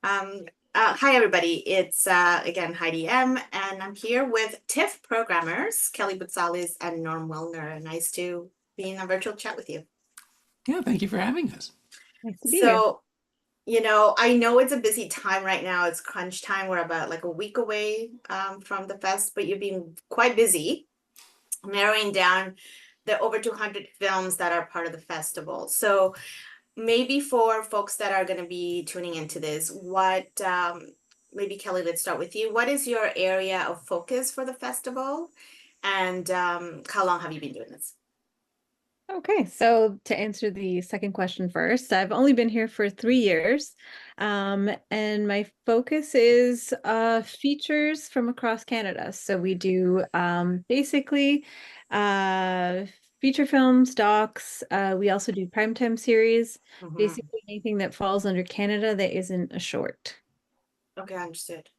Um, Hi, everybody. It's again Heidi M, and I'm here with TIFF programmers, Kelly Boutsalis and Norm Wilner. Nice to be in a virtual chat with you. Yeah, thank you for having us. Nice to be here. So, I know it's a busy time right now. It's crunch time. We're about like a week away from the fest, but you've been quite busy narrowing down the over 200 films that are part of the festival. So, maybe for folks that are going to be tuning into this, maybe Kelly, let's start with you. What is your area of focus for the festival? And how long have you been doing this? Okay, so to answer the second question first, I've only been here for 3 years, and my focus is features from across Canada. So we do basically uh, feature films, docs. We also do primetime series, Hmm. basically anything that falls under Canada that isn't a short. Okay, understood.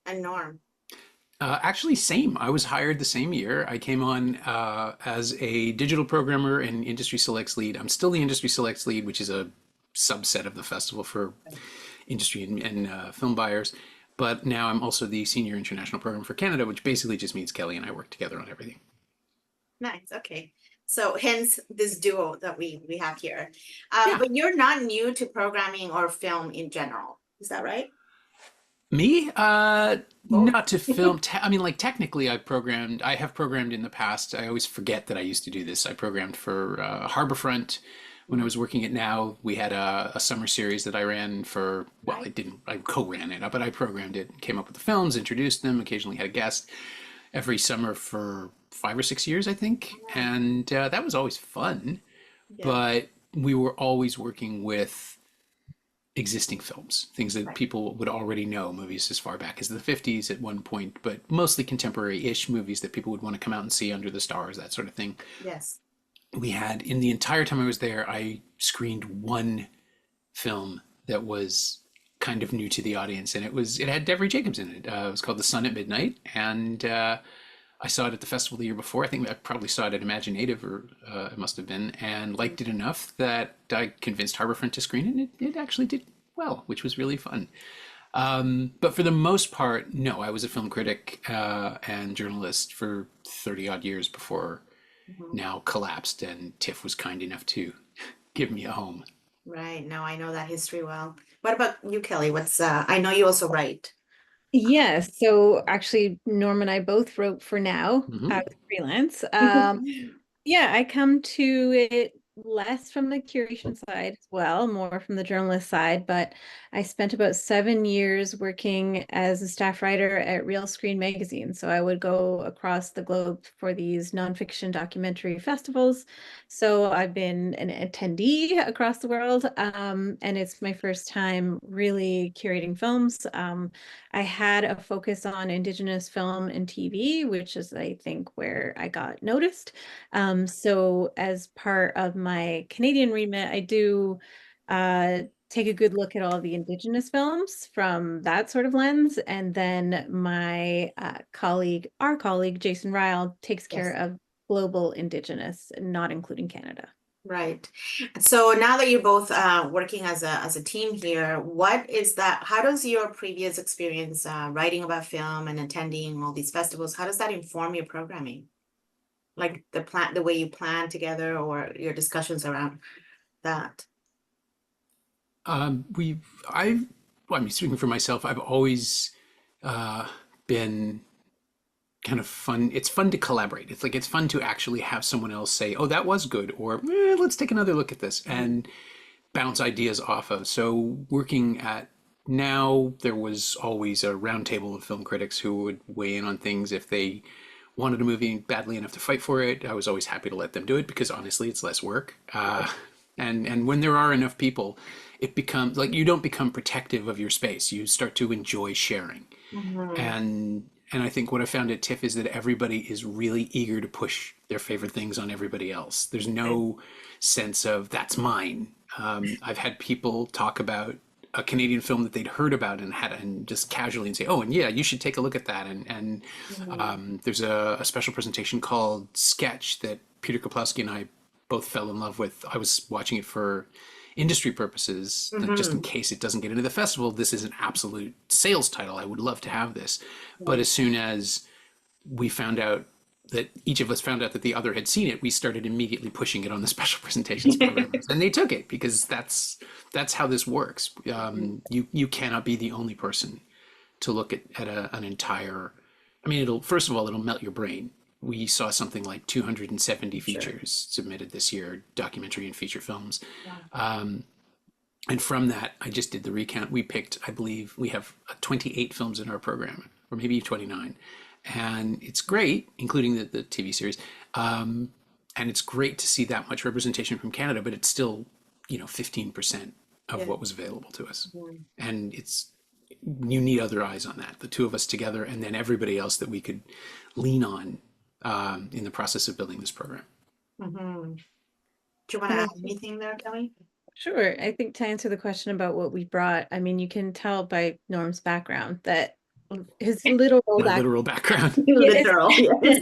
And Norm. Actually, same. I was hired the same year. I came on as a digital programmer and industry selects lead. I'm still the industry selects lead, which is a subset of the festival for industry and film buyers. But now I'm also the senior international program for Canada, which basically just means Kelly and I work together on everything. Nice. Okay. So hence this duo that we have here. Yeah. But you're not new to programming or film in general. Is that right? Me? Both. Not to film. I mean, like technically, I have programmed in the past. I always forget that I used to do this. I programmed for Harborfront when I was working at Now. We had a summer series that I ran for. Well, Right. I co-ran it, but I programmed it. Came up with the films, introduced them. Occasionally had a guest every summer for 5 or 6 years, I think, and that was always fun. Yeah. But we were always working with existing films, things that Right. people would already know, movies as far back as the 50s at one point, but mostly contemporary-ish movies that people would want to come out and see under the stars, that sort of thing. Yes. We had, in the entire time I was there, I screened one film that was kind of new to the audience, and it had Devery Jacobs in it. It was called The Sun at Midnight, and I saw it at the festival the year before. I think I probably saw it at Imaginative, or it must have been, and liked it enough that I convinced Harborfront to screen it, and it actually did well, which was really fun. But for the most part, no, I was a film critic and journalist for 30 odd years before Mhm. Now collapsed, and TIFF was kind enough to give me a home. Right. Now I know that history well. What about you, Kelly? I know you also write. Yes, so actually, Norm and I both wrote for Now. I Hmm. was freelance. Yeah, I come to it less from the curation side as well, more from the journalist side, but I spent about 7 years working as a staff writer at Real Screen Magazine. So I would go across the globe for these nonfiction documentary festivals. So I've been an attendee across the world, and it's my first time really curating films. I had a focus on Indigenous film and TV, which is, I think, where I got noticed. So as part of my Canadian remit, I do take a good look at all the Indigenous films from that sort of lens. And then my our colleague, Jason Ryle, takes care Yes. of global Indigenous, not including Canada. Right. So now that you're both working as a team here, what is that? How does your previous experience writing about film and attending all these festivals, how does that inform your programming? Like the way you plan together or your discussions around that? We've, well, I mean, speaking for myself, I've always uh, been kind of fun. It's fun to collaborate. It's like it's fun to actually have someone else say, "Oh, that was good," or "Let's take another look at this," Mhm. and bounce ideas off of. So working at Now, there was always a roundtable of film critics who would weigh in on things if they wanted a movie badly enough to fight for it. I was always happy to let them do it because honestly, it's less work. And when there are enough people, it becomes like you don't become protective of your space. You start to enjoy sharing. Mhm. And I think what I found at TIFF is that everybody is really eager to push their favorite things on everybody else. There's Right. no sense of that's mine. I've had people talk about a Canadian film that they'd heard about and just casually and say, "Oh, and yeah, you should take a look at that." And Mhm. there's a special presentation called Sketch that Peter Kaplowski and I both fell in love with. I was watching it for industry purposes, like just in case it doesn't get into the festival, this is an absolute sales title. I would love to have this. But as soon as we found out that each of us found out that the other had seen it, we started immediately pushing it on the special presentations programs, and they took it because that's how this works. You cannot be the only person to look at an entire. I mean, it'll melt your brain. We saw something like 270 features submitted this year, documentary and feature films. And from that, I just did the recount. We picked, I believe, we have 28 films in our program, or maybe 29. And it's great, including the TV series. And it's great to see that much representation from Canada, but it's still, 15% of what was available to us. And you need other eyes on that, the two of us together, and then everybody else that we could lean on in the process of building this program. Do you want to add anything there, Kelly? Sure. I think to answer the question about what we brought, I mean, you can tell by Norm's background that his literal background. Literal, yes.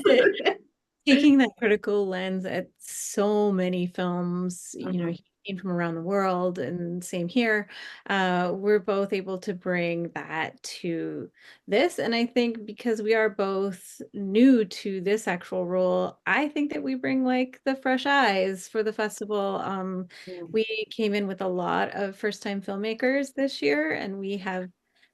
Taking that critical lens at so many films, he came from around the world, and same here. We're both able to bring that to this. And I think because we are both new to this actual role, I think that we bring like the fresh eyes for the festival. We came in with a lot of first-time filmmakers this year, and we have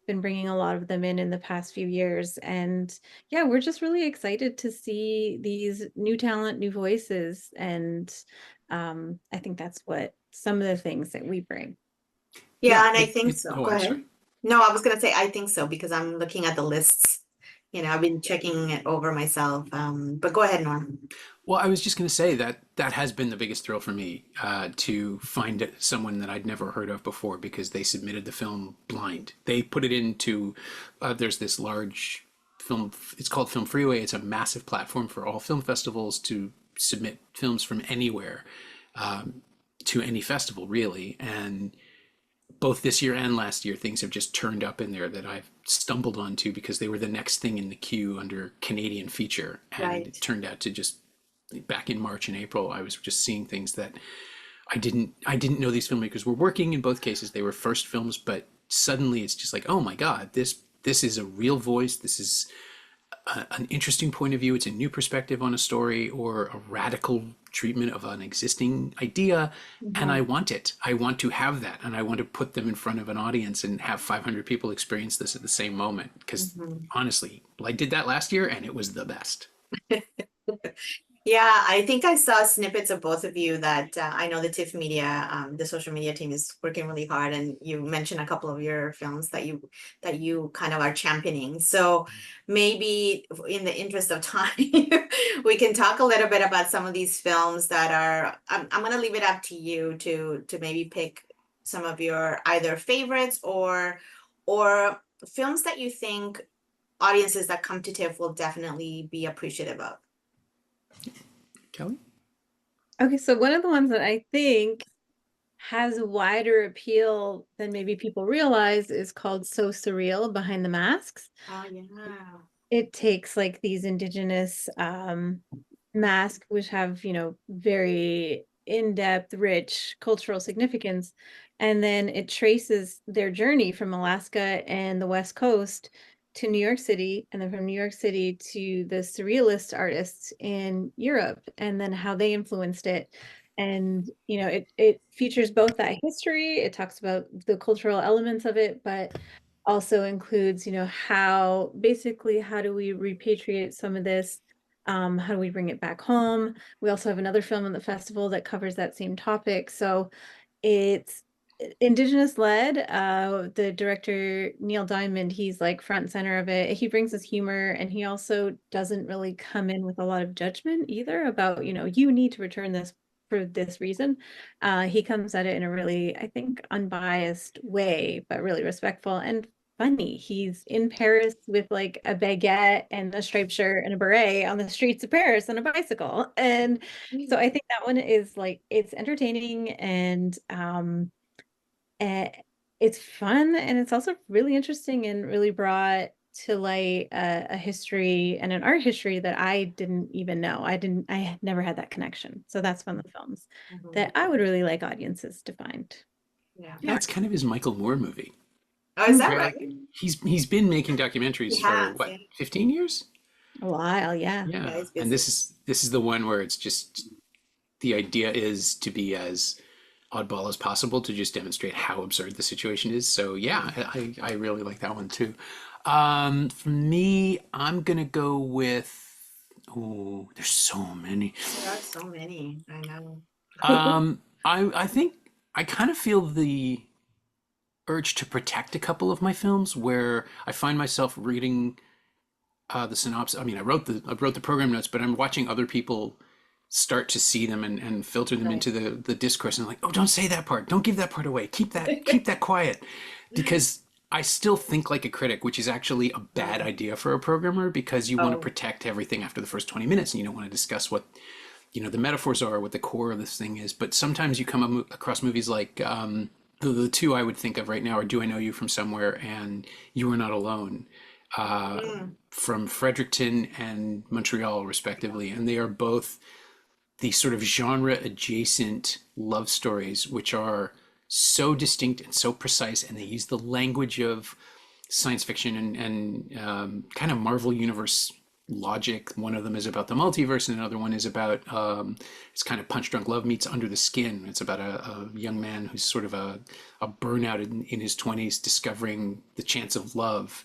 been bringing a lot of them in the past few years. And yeah, we're just really excited to see these new talent, new voices. And I think that's what some of the things that we bring. Yeah, and I think so. Oh, Go ahead. sorry. No, I was going to say, I think so, because I'm looking at the lists. I've been checking it over myself. But go ahead, Norm. Well, I was just going to say that has been the biggest thrill for me, to find someone that I'd never heard of before, because they submitted the film blind. They put it into, there's this large film, it's called Film Freeway. It's a massive platform for all film festivals to submit films from anywhere to any festival, really. And both this year and last year, things have just turned up in there that I've stumbled onto because they were the next thing in the queue under Canadian feature. And it turned out to just, back in March and April, I was just seeing things that I didn't know these filmmakers were working. In both cases, they were first films, but suddenly it's just like, oh my God, this is a real voice. This is an interesting point of view. It's a new perspective on a story, or a radical treatment of an existing idea. And I want it. I want to have that. And I want to put them in front of an audience and have 500 people experience this at the same moment. Because honestly, I did that last year and it was the best. Yeah, I think I saw snippets of both of you that I know the TIFF media, the social media team is working really hard, and you mentioned a couple of your films that you kind of are championing. So maybe in the interest of time, we can talk a little bit about some of these films that are, I'm going to leave it up to you to maybe pick some of your either favorites or films that you think audiences that come to TIFF will definitely be appreciative of. Kelly? Okay, so one of the ones that I think has a wider appeal than maybe people realize is called So Surreal, Behind the Masks. Oh, yeah. It takes like these indigenous masks, which have, very in-depth, rich cultural significance. And then it traces their journey from Alaska and the West Coast to New York City, and then from New York City to the surrealist artists in Europe, and then how they influenced it. And it features both that history, it talks about the cultural elements of it, but also includes, how do we repatriate some of this? How do we bring it back home? We also have another film in the festival that covers that same topic. So it's Indigenous led. The director, Neil Diamond, he's like front and center of it. He brings his humor, and he also doesn't really come in with a lot of judgment either about, you need to return this for this reason. He comes at it in a really, I think, unbiased way, but really respectful and funny. He's in Paris with like a baguette and a striped shirt and a beret on the streets of Paris on a bicycle. And so I think that one is like, it's entertaining, and it's fun, and it's also really interesting and really brought to light a history and an art history that I didn't even know. I had never had that connection. So that's one of the films Mhm. that I would really like audiences to find. Yeah. Yeah, it's kind of his Michael Moore movie. Oh, is that Right? right? Like he's been making He documentaries for has, what, yeah. 15 years? A while, yeah. Yeah, Yeah. he's And busy. this is the one where it's just the idea is to be as oddball as possible to just demonstrate how absurd the situation is. So yeah, I really like that one too. For me, I'm gonna go with, oh, there's so many. There are so many. I know. I think I kind of feel the urge to protect a couple of my films where I find myself reading the synopsis. I mean, I wrote the program notes, but I'm watching other people start to see them and filter them Right. into the discourse, and I'm like, oh, don't say that part, don't give that part away, keep that quiet, because I still think like a critic, which is actually a bad Mm. idea for a programmer, because you want to Oh, protect everything after the first 20 minutes and you don't want to discuss what the metaphors are, what the core of this thing is. But sometimes you come across movies like the two I would think of right now are Do I Know You From Somewhere and You Are Not Alone, mm. from Fredericton and Montreal, respectively. And they are both the sort of genre adjacent love stories, which are so distinct and so precise. And they use the language of science fiction and kind of Marvel Universe logic. One of them is about the multiverse, and another one is about it's kind of Punch Drunk Love meets Under the Skin. It's about a young man who's sort of a burnout in his 20s, discovering the chance of love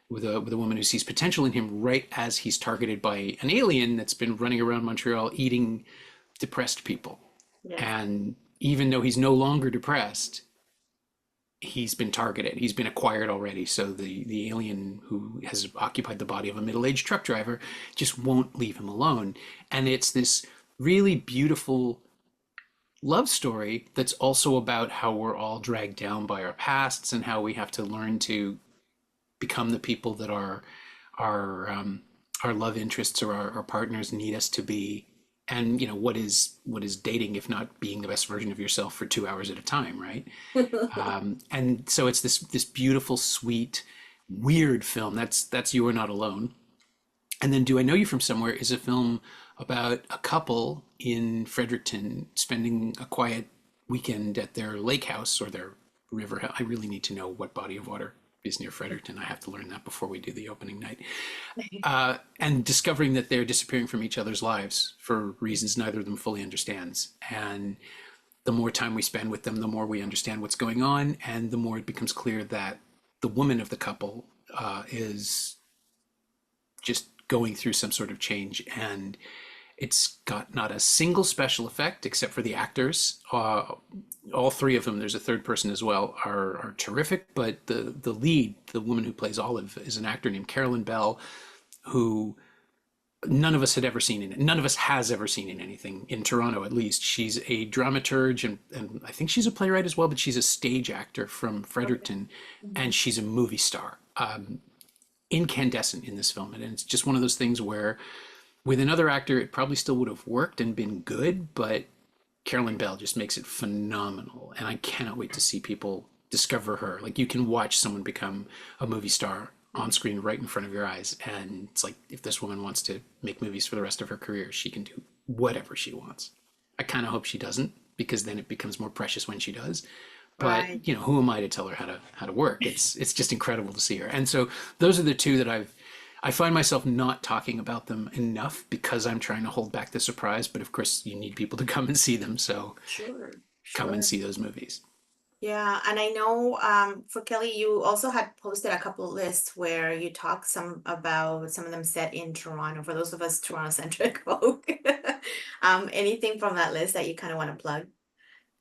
with a woman who sees potential in him right as he's targeted by an alien that's been running around Montreal eating depressed people. Yes. And even though he's no longer depressed, he's been targeted. He's been acquired already. So the alien who has occupied the body of a middle-aged truck driver just won't leave him alone. And it's this really beautiful love story that's also about how we're all dragged down by our pasts and how we have to learn to become the people that our our love interests or our partners need us to be. And what is dating if not being the best version of yourself for 2 hours at a time, right? And so it's this beautiful, sweet, weird film. That's You Are Not Alone. And then Do I Know You From Somewhere is a film about a couple in Fredericton spending a quiet weekend at their lake house or their river house. I really need to know what body of water is near Fredericton. I have to learn that before we do the opening night. And discovering that they're disappearing from each other's lives for reasons neither of them fully understands. And the more time we spend with them, the more we understand what's going on, and the more it becomes clear that the woman of the couple is just going through some sort of change. And it's got not a single special effect except for the actors. All three of them, there's a third person as well, are terrific. But the lead, the woman who plays Olive, is an actor named Carolyn Bell, who none of us had ever seen in it. None of us has ever seen in anything in Toronto, at least. She's a dramaturge and I think she's a playwright as well, but she's a stage actor from Okay. Fredericton, Mhm. and she's a movie star. Incandescent in this film, and it's just one of those things where with another actor it probably still would have worked and been good, but Carolyn Bell just makes it phenomenal, and I cannot wait to see people discover her. Like, you can watch someone become a movie star on screen right in front of your eyes, and it's like, if this woman wants to make movies for the rest of her career, she can do whatever she wants. I kind of hope she doesn't, because then it becomes more precious when she does. But Right. who am I to tell her how to work? It's just incredible to see her. And so those are the two that I find myself not talking about them enough because I'm trying to hold back the surprise. But of course, you need people to come and see them. So Sure. come and Sure. see those movies. Yeah, and I know for Kelly, you also had posted a couple lists where you talked some about some of them set in Toronto. For those of us Toronto-centric folk, anything from that list that you kind of want to plug?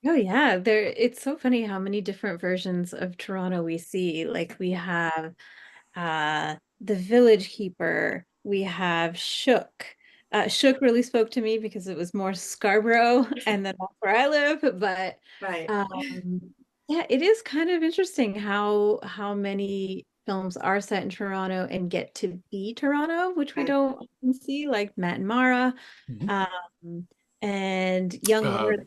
Oh yeah, there it's so funny how many different versions of Toronto we see. Like we have The Village Keeper, we have Shook. Shook really spoke to me because it was more Scarborough and then that's where I live, but Right. um yeah, it is kind of interesting how many films are set in Toronto and get to be Toronto, which we Right. don't often see, like Matt and Mara, Mhm. um, and Young Uh, Werther.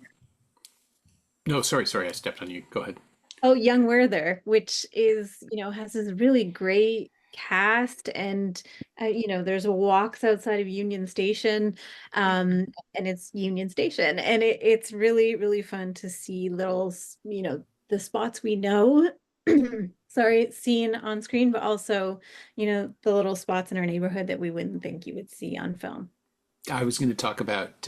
no, sorry, I stepped on you. Go ahead. Oh, Young Werther, which is, has this really great cast, and there's walks outside of Union Station, and it's Union Station, and it's really, really fun to see little, the spots we know, sorry, seen on screen, but also, the little spots in our neighborhood that we wouldn't think you would see on film. I was going to talk about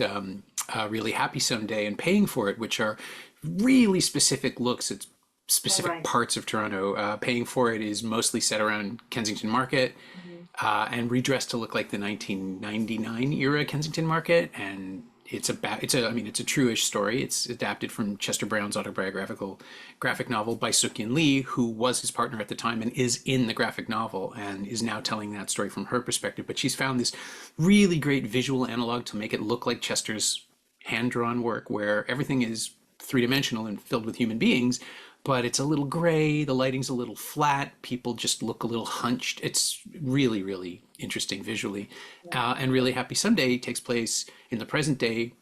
Really Happy Someday and Paying for It, which are really specific looks at All specific right. parts of Toronto. Paying for It is mostly set around Kensington Market Mhm. and redressed to look like the 1999 era Kensington Market. And I mean, it's a true-ish story. It's adapted from Chester Brown's autobiographical graphic novel by Suk-Yin Lee, who was his partner at the time and is in the graphic novel and is now telling that story from her perspective. But she's found this really great visual analog to make it look like Chester's hand-drawn work, where everything is three-dimensional and filled with human beings, but it's a little gray, the lighting's a little flat, people just look a little hunched. It's really, really interesting visually. And Really Happy Someday takes place in the present day,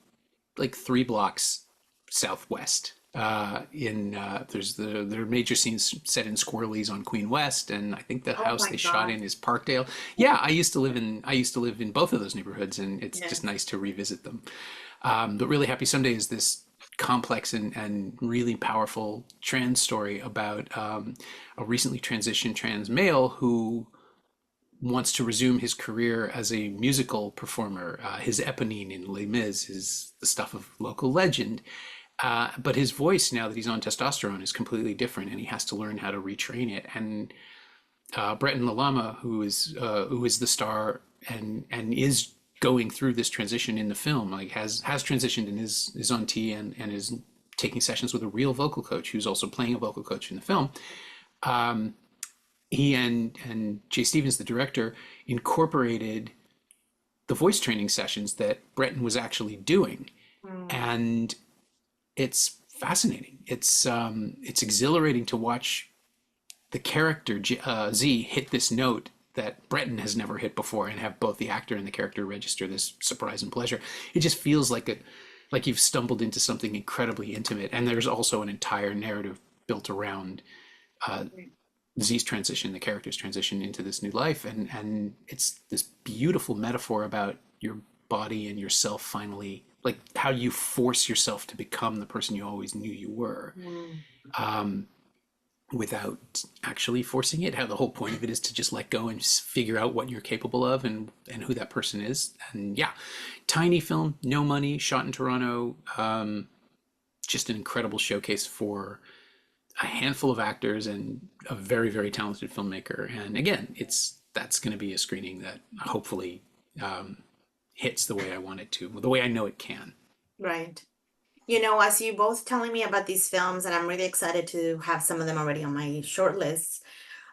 like 3 blocks southwest. In there's there are major scenes set in Squirrelies on Queen West, and I think the Oh house my they shot God. in is Parkdale. Yeah, I used to live in both of those neighborhoods, and it's Yeah. just nice to revisit them. But Really Happy Someday is this complex and really powerful trans story about a recently transitioned trans male who wants to resume his career as a musical performer. His eponine in Les Mis is the stuff of local legend. But his voice, now that he's on testosterone, is completely different, and he has to learn how to retrain it. And Breton Lalama, who is the star and is going through this transition in the film, like has transitioned and is on T and is taking sessions with a real vocal coach who's also playing a vocal coach in the film. He and Jay Stevens, the director, incorporated the voice training sessions that Breton was actually doing, Mm. and it's fascinating. It's exhilarating to watch the character Z hit this note that Breton has never hit before, and have both the actor and the character register this surprise and pleasure. It just feels like you've stumbled into something incredibly intimate, and there's also an entire narrative built around uh, Z's transition, the character's transition into this new life, and it's this beautiful metaphor about your body and yourself finally, like how you force yourself to become the person you always knew you were, Mm. without actually forcing it. How the whole point of it is to just let go and just figure out what you're capable of and who that person is. And yeah, tiny film, no money, shot in Toronto. Just an incredible showcase for a handful of actors and a very, very talented filmmaker. And again, that's going to be a screening that hopefully hits the way I want it to, the way I know it can. Right. As you both telling me about these films, and I'm really excited to have some of them already on my short list.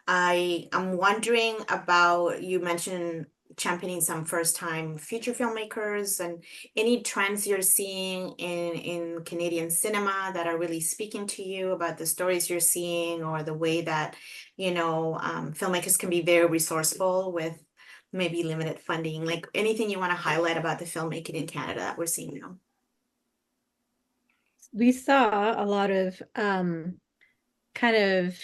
I am wondering about, you mentioned championing some first time feature filmmakers, and any trends you're seeing in Canadian cinema that are really speaking to you about the stories you're seeing, or the way that, filmmakers can be very resourceful with maybe limited funding, like anything you want to highlight about the filmmaking in Canada that we're seeing now. We saw a lot of kind of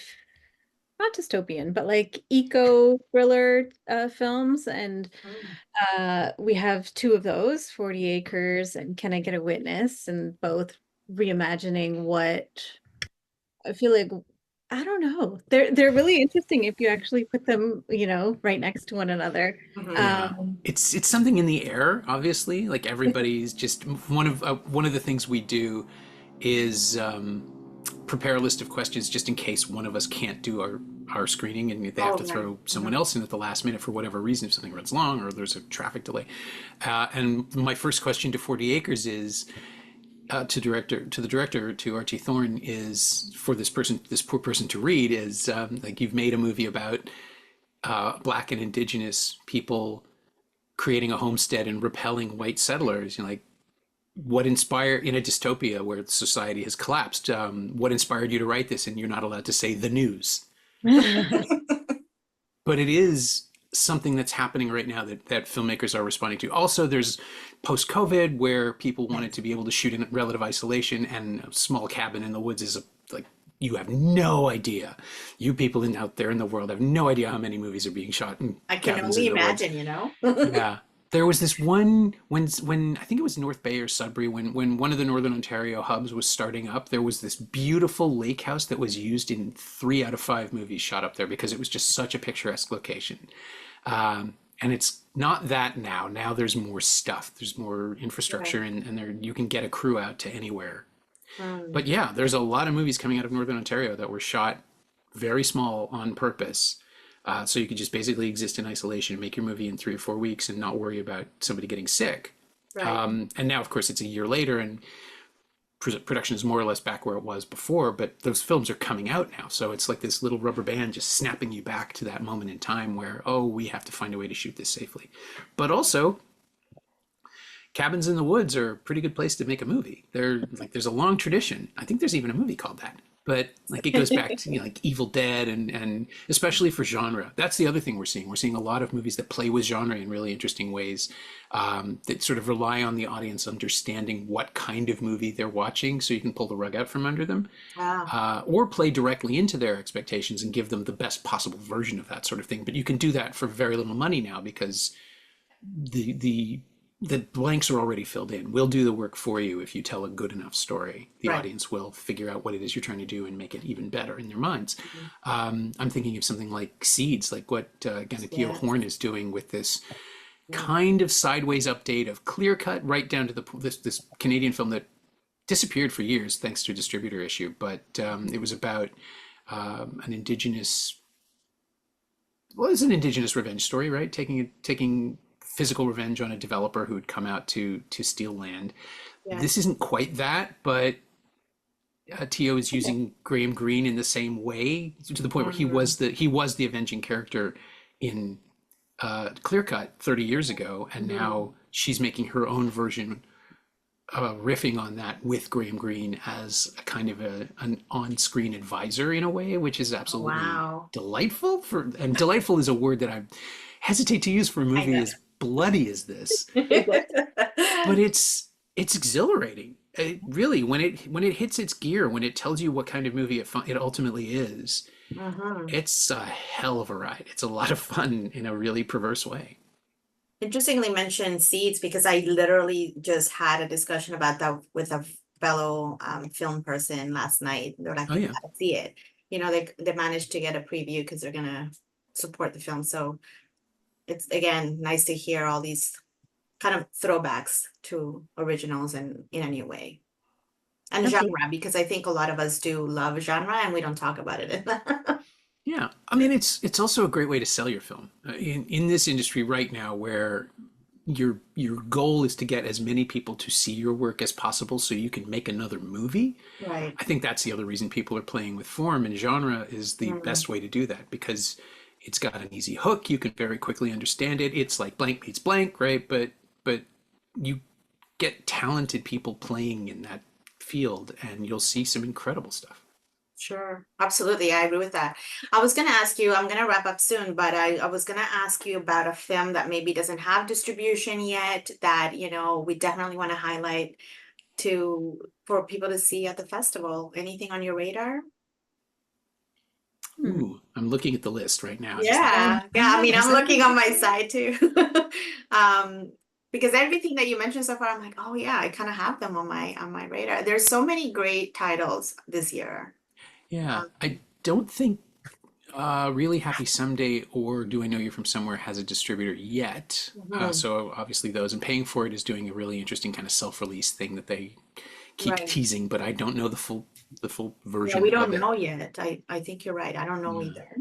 not dystopian, but like eco thriller films, and Mm. we have two of those, 40 Acres and Can I Get a Witness, and both reimagining what I feel like, I don't know. They're really interesting if you actually put them, right next to one another. Mhm. Yeah, Um, it's something in the air. Obviously, like everybody's just one of the things we do is prepare a list of questions just in case one of us can't do our screening and they have Oh, to right. throw someone Mhm. else in at the last minute for whatever reason, if something runs long or there's a traffic delay. And my first question to 40 Acres is to the director, to Archie Thorne, is for this poor person to read is like, you've made a movie about black and indigenous people creating a homestead and repelling white settlers. Like, what inspired, in a dystopia where society has collapsed, what inspired you to write this? And you're not allowed to say the news, but it is something that's happening right now that filmmakers are responding to. Also, there's post-COVID where people wanted Yes. to be able to shoot in relative isolation, and a small cabin in the woods is like you have no idea. You people out there in the world have no idea how many movies are being shot in I can cabins only in the woods. imagine, you know? Yeah. There was this one when I think it was North Bay or Sudbury when one of the Northern Ontario hubs was starting up, there was this beautiful lake house that was used in 3 out of 5 movies shot up there because it was just such a picturesque location. And it's not that now. Now there's more stuff. There's more infrastructure Right. and there you can get a crew out to anywhere. But Mm, yeah, there's a lot of movies coming out of Northern Ontario that were shot very small on purpose. So you could just basically exist in isolation and make your movie in 3 or 4 weeks and not worry about somebody getting sick. right. And now, of course, it's a year later and production is more or less back where it was before, but those films are coming out now. So it's like this little rubber band just snapping you back to that moment in time where, oh, we have to find a way to shoot this safely. But also, cabins in the woods are a pretty good place to make a movie. There's a long tradition. I think there's even a movie called that. But like it goes back to like Evil Dead and especially for genre. That's the other thing we're seeing. We're seeing a lot of movies that play with genre in really interesting ways, that sort of rely on the audience understanding what kind of movie they're watching, so you can pull the rug out from under them, Wow. or play directly into their expectations and give them the best possible version of that sort of thing. But you can do that for very little money now because the blanks are already filled in. We'll do the work for you if you tell a good enough story. The Right. audience will figure out what it is you're trying to do and make it even better in their minds. Mhm. I'm thinking of something like Seeds, like what Ganakio Yes. Horn is doing with this Yeah. kind of sideways update of Clear Cut right down to this Canadian film that disappeared for years thanks to a distributor issue, but it was about an indigenous, well, it's an indigenous revenge story, right? Taking physical revenge on a developer who had come out to steal land. Yeah. This isn't quite that, but Tio is using Graham Greene in the same way to the point where he was the avenging character in Clear Cut 30 years ago, and now she's making her own version, riffing on that with Graham Greene as a kind of an on-screen advisor in a way, which is absolutely Wow. delightful. And delightful is a word that I hesitate to use for a I movie know. as bloody as this, but it's exhilarating. It really, when it hits its gear, when it tells you what kind of movie it ultimately is, Mhm. it's a hell of a ride. It's a lot of fun in a really perverse way. Interestingly mentioned Seeds because I literally just had a discussion about that with a fellow film person last night. They're like, Oh "You yeah. gotta see it." You know, they managed to get a preview because they're gonna support the film. So it's again nice to hear all these kind of throwbacks to originals in a new way. And Absolutely. genre, because I think a lot of us do love genre and we don't talk about it. Yeah, I mean it's also a great way to sell your film in this industry right now, where your goal is to get as many people to see your work as possible, so you can make another movie. Right. I think that's the other reason people are playing with form, and genre is the Mm, best way to do that because it's got an easy hook. You can very quickly understand it. It's like blank meets blank, right? But you get talented people playing in that field, and you'll see some incredible stuff. sure. Absolutely. I agree with that. I was going to ask you, I'm going to wrap up soon, but I was going to ask you about a film that maybe doesn't have distribution yet that, you know, we definitely want to highlight for people to see at the festival. Anything on your radar? Hmm. Ooh, I'm looking at the list right now. Just like, Yeah. Yeah. I mean, has I'm that looking been on my done? side too. Um, because everything that you mentioned so far, I'm like, oh yeah, I kind of have them on my radar. There's so many great titles this year. Yeah, Um, I don't think Really Happy Someday or Do I Know You're From Somewhere has a distributor yet. mhm, So obviously those, and Paying for It is doing a really interesting kind of self-release thing that they keep right. teasing, but I don't know the full Yeah, we version of don't it. know yet. I think you're right. I don't know Yeah. either.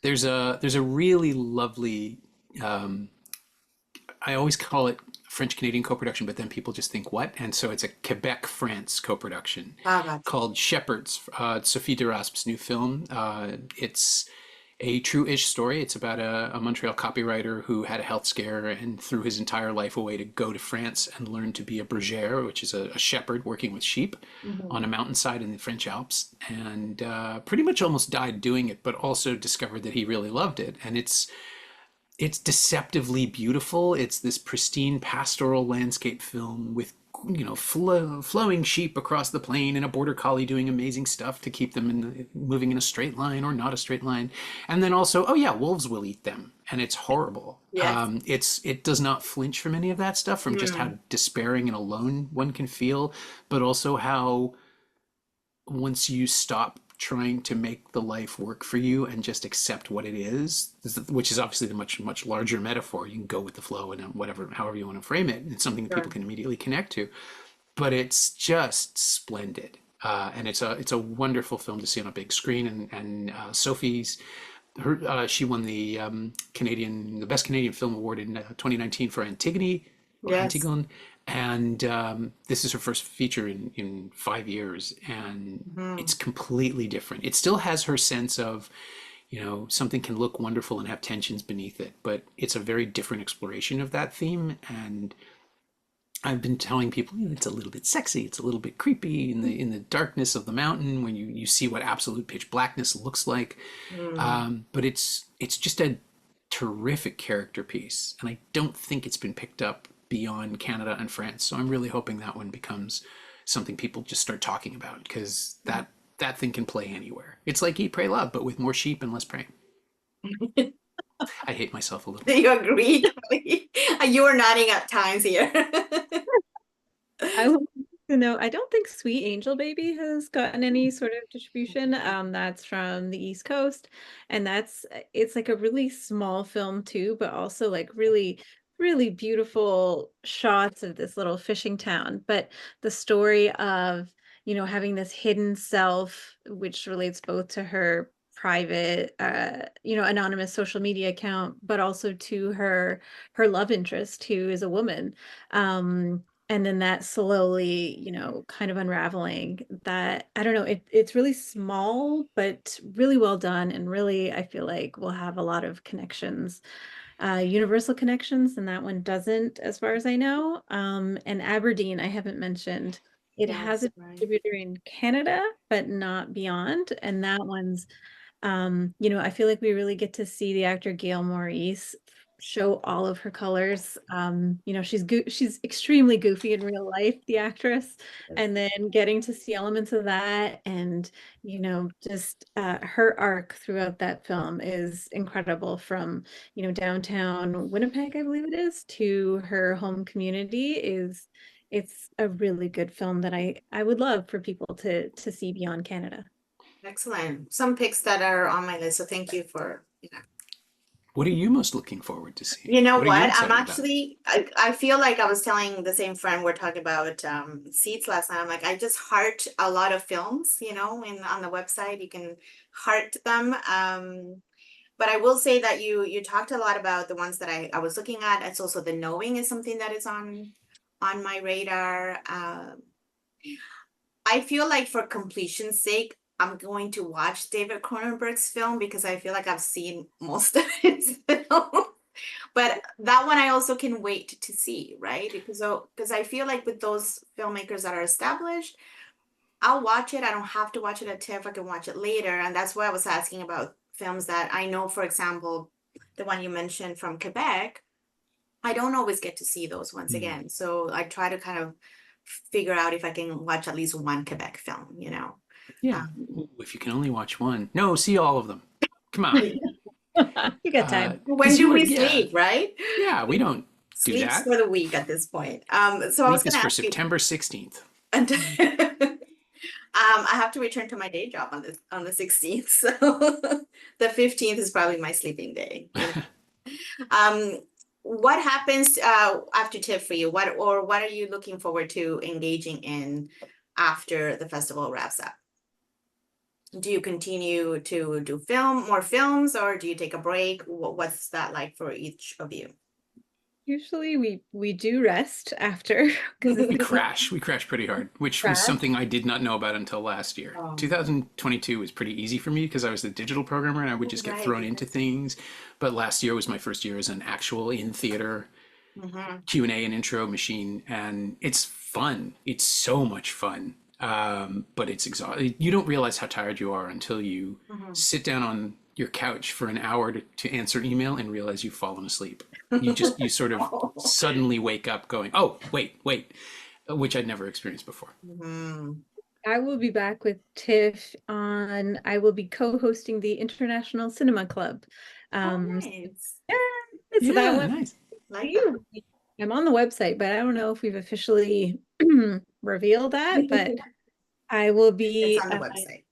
There's a really lovely, um, I always call it French Canadian co-production, but then people just think what? And so it's a Quebec France co-production Ah, gotcha. called Shepherds. It's Sophie Derasp's new film. It's a true-ish story. It's about a Montreal copywriter who had a health scare and threw his entire life away to go to France and learn to be a berger, which is a shepherd working with sheep Mhm. on a mountainside in the French Alps, and pretty much almost died doing it, but also discovered that he really loved it. And it's deceptively beautiful. It's this pristine pastoral landscape film with, flowing sheep across the plain and a border collie doing amazing stuff to keep them moving in a straight line or not a straight line. And then also, oh yeah, wolves will eat them, and it's horrible. Yes. It does not flinch from any of that stuff, from just how despairing and alone one can feel, but also how once you stop trying to make the life work for you and just accept what it is, which is obviously the much larger metaphor. You can go with the flow and however you want to frame it. It's something that people can immediately connect to, but it's just splendid. And it's a wonderful film to see on a big screen. And she won the best Canadian Film Award in 2019 for Antigone, or Yes. Antigone, and this is her first feature in 5 years, and it's completely different. It still has her sense of, something can look wonderful and have tensions beneath it, but it's a very different exploration of that theme. And I've been telling people, it's a little bit sexy, it's a little bit creepy in the darkness of the mountain when you see what absolute pitch blackness looks like. But it's just a terrific character piece, and I don't think it's been picked up beyond Canada and France. So I'm really hoping that one becomes something people just start talking about, because that thing can play anywhere. It's like Eat, Pray, Love, but with more sheep and less praying. I hate myself a little. Do you agree? You were nodding at times here. I would like to know, I don't think Sweet Angel Baby has gotten any sort of distribution. That's from the East Coast, and it's like a really small film too, but also like really, really beautiful shots of this little fishing town. But the story of, having this hidden self, which relates both to her private, anonymous social media account, but also to her love interest, who is a woman. And then that slowly, kind of unraveling that, I don't know, it's really small, but really well done. And really, I feel like we'll have a lot of connections, universal connections, and that one doesn't, as far as I know. And Aberdeen, I haven't mentioned. It has Yes, a right. distributor in Canada, but not beyond. And that one's, I feel like we really get to see the actor Gail Maurice show all of her colors. She's extremely goofy in real life, the actress, Yes. and then getting to see elements of that, and just her arc throughout that film is incredible. From downtown Winnipeg, I believe it is, to her home community. It's a really good film that I would love for people to see beyond Canada. Excellent. Some picks that are on my list. So thank you for, What are you most looking forward to seeing? You know What are you what? excited I'm about? actually, I feel like I was telling the same friend we're talking about seats last night. I'm like, I just heart a lot of films, on the website, you can heart them. But I will say that you talked a lot about the ones that I was looking at. It's also The Knowing is something that is on my radar. I feel like for completion's sake, I'm going to watch David Cronenberg's film because I feel like I've seen most of his films. But that one I also can wait to see, right? Because I feel like with those filmmakers that are established, I'll watch it. I don't have to watch it at TIFF. I can watch it later. And that's why I was asking about films that I know, for example, the one you mentioned from Quebec, I don't always get to see those once again. So I try to kind of figure out if I can watch at least one Quebec film. Yeah. Um, Ooh, if you can only watch one. No, see all of them. Come on. You got time. when do we sleep, right? Yeah, we don't do Sleeps that. for the week at this point. So I was Make this going to for ask you, September 16th. and I have to return to my day job on the 16th, so the 15th is probably my sleeping day. What happens after TIFF for you? What are you looking forward to engaging in after the festival wraps up? Do you continue to do more films, or do you take a break? What's that like for each of you? Usually we do rest after because We it's crash. We crash pretty hard, which was crash. something I did not know about until last year. Oh. 2022 was pretty easy for me because I was a digital programmer and I would just get Right. thrown into things. But last year was my first year as an actual in-theater Mhm. Q&A and intro machine, and it's fun. It's so much fun. But it's exhausting. You don't realize how tired you are until you Mhm. sit down on your couch for an hour to answer email and realize you've fallen asleep. You sort of suddenly wake up going, oh, wait, which I'd never experienced before. Mhm. I will be back with TIFF I will be co-hosting the International Cinema Club. Oh, Um, nice. so that Yeah, one, nice. Like that. I'm on the website, but I don't know if we've officially revealed that, but I will It's be, on the website.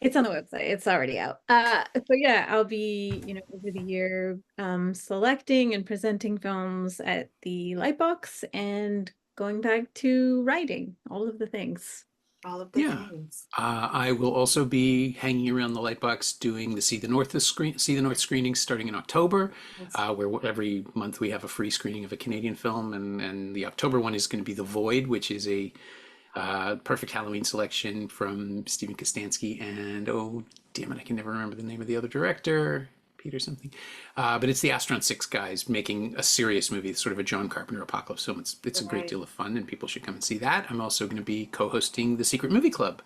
it's on the website. It's already out. So yeah, I'll be, over the year, selecting and presenting films at the Lightbox and going back to writing, all of the things. All of the Yeah. things. I will also be hanging around the Lightbox doing the See the North screenings starting in October, That's where every month we have a free screening of a Canadian film, and the October one is going to be The Void, which is a perfect Halloween selection from Stephen Kostansky and oh damn it, I can never remember the name of the other director. Peter something, but it's the Astron 6 guys making a serious movie, sort of a John Carpenter apocalypse film. It's a great right. deal of fun, and people should come and see that. I'm also going to be co-hosting the Secret Movie Club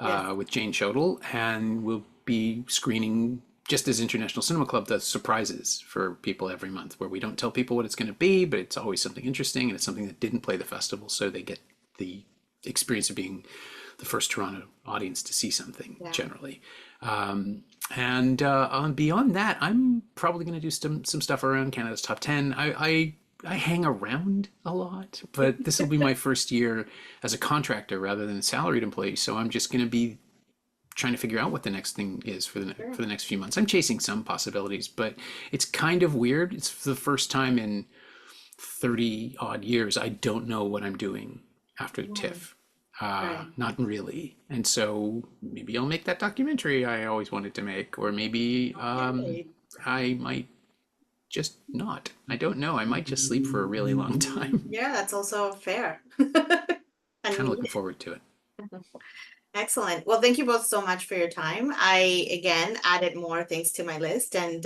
Yes. with Jane Chodel, and we'll be screening, just as International Cinema Club does, surprises for people every month, where we don't tell people what it's going to be, but it's always something interesting, and it's something that didn't play the festival, so they get the experience of being the first Toronto audience to see something. Yeah. Generally. And beyond that, I'm probably going to do some stuff around Canada's Top 10. I hang around a lot, but this will be my first year as a contractor rather than a salaried employee. So I'm just going to be trying to figure out what the next thing is for the next few months. I'm chasing some possibilities, but it's kind of weird. It's the first time in 30 odd years I don't know what I'm doing after TIFF. Right. Not really. And so maybe I'll make that documentary I always wanted to make, or maybe Okay. I might just not. I don't know. I might just sleep for a really long time. Yeah, that's also fair. Kind of And looking forward to it. excellent. Well, thank you both so much for your time. I again added more things to my list, and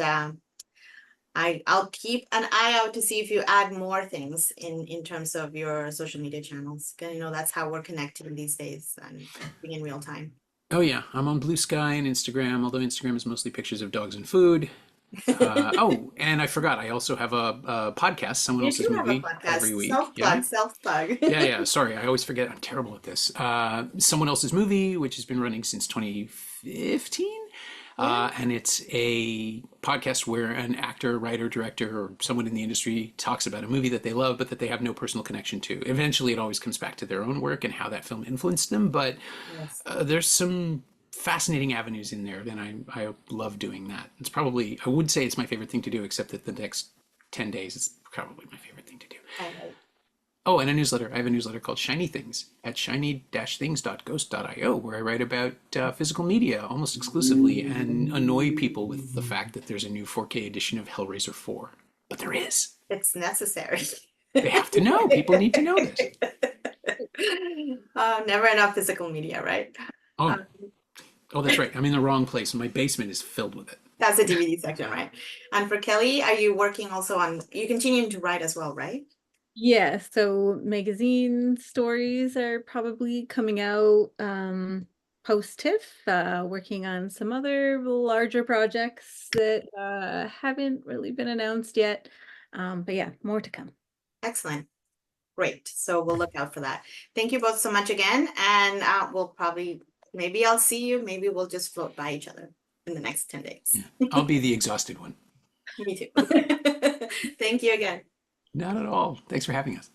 I'll keep an eye out to see if you add more things in terms of your social media channels. 'Cause, that's how we're connecting these days and being in real time. Oh yeah, I'm on Blue Sky and Instagram, although Instagram is mostly pictures of dogs and food. Oh, and I forgot, I also have a podcast, Someone You Else's do have a Movie, every podcast. week. Yeah. Self plug. Yeah. Sorry, I always forget. I'm terrible at this. Someone Else's Movie, which has been running since 2015. And it's a podcast where an actor, writer, director, or someone in the industry talks about a movie that they love, but that they have no personal connection to. Eventually, it always comes back to their own work and how that film influenced them. But Yes. there's some fascinating avenues in there, and I love doing that. It's probably, I would say it's my favorite thing to do, except that the next 10 days is probably my favorite thing to do. Oh, and a newsletter. I have a newsletter called Shiny Things at shiny-things.ghost.io, where I write about physical media almost exclusively and annoy people with the fact that there's a new 4K edition of Hellraiser 4. But there is. It's necessary. They have to know. People need to know this. Never enough physical media, right? Oh, that's right. I'm in the wrong place. My basement is filled with it. That's the DVD section, right? And for Kelly, are you working also on, you continue to write as well, right? Yeah, so magazine stories are probably coming out post TIFF, working on some other larger projects that haven't really been announced yet. But yeah, more to come. Excellent. Great. So we'll look out for that. Thank you both so much again. And we'll probably, maybe I'll see you. Maybe we'll just float by each other in the next 10 days. Yeah. I'll be the exhausted one. Me too. Thank you again. Not at all. Thanks for having us.